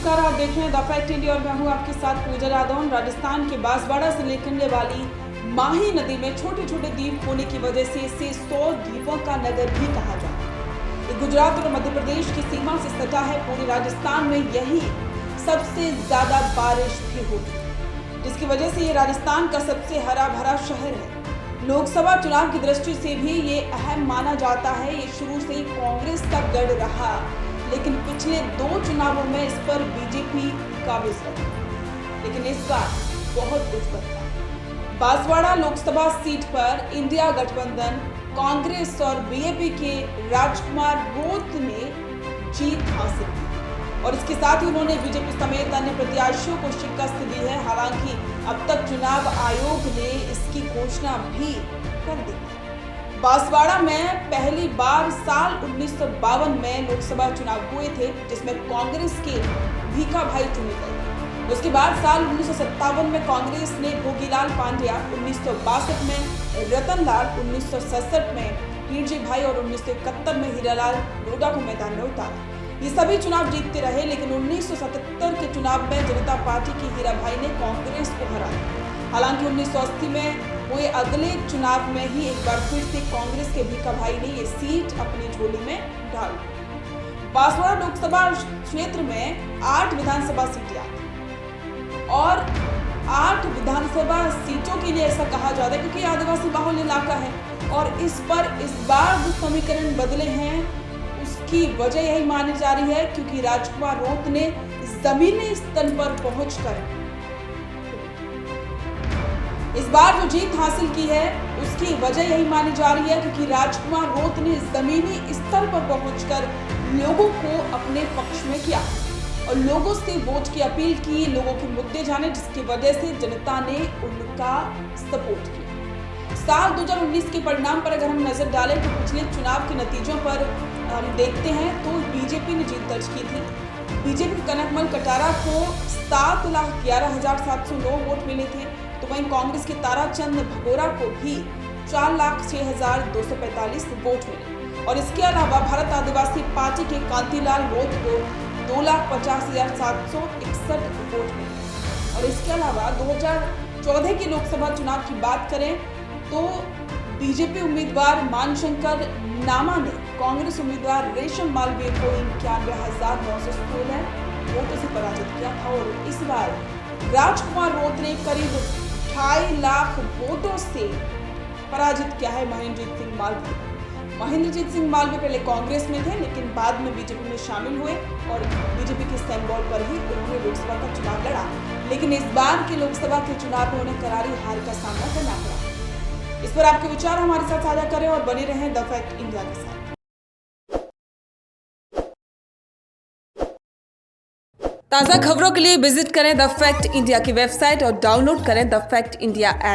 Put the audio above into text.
नमस्कार, आप देख रहे हैं द फैक्ट इंडिया और मैं हूं आपके साथ पूजा यादव। राजस्थान के बांसवाड़ा से निकलने वाली माही नदी में छोटे छोटे द्वीप होने की वजह से इसे 100 द्वीपों का नगर भी कहा जाता है। ये गुजरात और मध्य प्रदेश की सीमा से सटा है। पूरे राजस्थान में यही सबसे ज्यादा बारिश भी होती है, जिसकी वजह से ये राजस्थान का सबसे हरा भरा शहर है। लोकसभा चुनाव की दृष्टि से भी ये अहम माना जाता है। ये शुरू से ही कांग्रेस का गढ़ रहा, लेकिन पिछले 2 चुनावों में इस पर बीजेपी काबिज रही, लेकिन इस बार बहुत कुछ बदला। बांसवाड़ा लोकसभा सीट पर इंडिया गठबंधन कांग्रेस और बीजेपी के राजकुमार रोत ने जीत हासिल की और इसके साथ ही उन्होंने बीजेपी समेत अन्य प्रत्याशियों को शिकस्त दी है। हालांकि अब तक चुनाव आयोग ने इसकी घोषणा भी कर दी है। बांसवाड़ा में पहली बार साल 1952 में लोकसभा चुनाव हुए थे, जिसमें कांग्रेस के भीखा भाई चुने गए। उसके बाद साल 1957 में कांग्रेस ने भोगीलाल पांड्या, 1962 में रतनलाल, 1967 में हीरजी भाई और 1971 में हीरालाल डोडा को मैदान में उतारा। ये सभी चुनाव जीतते रहे, लेकिन 1977 के चुनाव में जनता पार्टी के हीरा भाई ने कांग्रेस को हरा दिया। हालांकि 1980 में हुए अगले चुनाव में ही एक बार फिर से कांग्रेस के भीखा भाई ने ये सीट अपनी झोली में डाल दी। बांसवाड़ा लोकसभा क्षेत्र में 8 विधानसभा सीटें आती और 8 विधानसभा सीटों के लिए ऐसा कहा जाता है क्योंकि आदिवासी बहुल इलाका है। और इस बार जो समीकरण बदले हैं उसकी वजह यही मानी जा रही है क्योंकि राजकुमार रोत ने जमीनी स्तर पर पहुंचकर इस बार जो जीत हासिल की है उसकी वजह यही मानी जा रही है क्योंकि राजकुमार रोत ने जमीनी स्तर पर पहुंचकर लोगों को अपने पक्ष में किया और लोगों से वोट की अपील की, लोगों के मुद्दे जाने, जिसकी वजह से जनता ने उनका सपोर्ट किया। साल 2019 के परिणाम पर अगर हम नजर डालें तो पिछले चुनाव के नतीजों पर हम देखते हैं तो बीजेपी ने जीत दर्ज की थी। बीजेपी कनकमल कटारा को 7,11,709 वोट मिले थे, तो वहीं कांग्रेस के ताराचंद भगोरा को भी 4,06,245 वोट मिले और इसके अलावा भारत आदिवासी पार्टी के कांतिलाल रोत को 2,50,761 वोट मिले। और इसके अलावा 2014 के लोकसभा चुनाव की बात करें तो बीजेपी उम्मीदवार मानशंकर नामा ने कांग्रेस उम्मीदवार रेशम मालवीय को 91,916 वोटों से पराजित किया था। और इस बार राजकुमार रोत ने करीब 2.5 लाख वोटों से पराजित किया है महेंद्रजीत सिंह मालवीय। महेंद्रजीत सिंह मालवीय पहले कांग्रेस में थे, लेकिन बाद में बीजेपी में शामिल हुए और बीजेपी के सिंबल पर ही उन्होंने लोकसभा का चुनाव लड़ा, लेकिन इस बार के लोकसभा के चुनाव में उन्हें करारी हार का सामना करना पड़ा। इस पर आपके विचार हमारे साथ साझा करें और बने रहें द फैक्ट इंडिया के साथ। ताज़ा खबरों के लिए विजिट करें द फैक्ट इंडिया की वेबसाइट और डाउनलोड करें द फैक्ट इंडिया ऐप।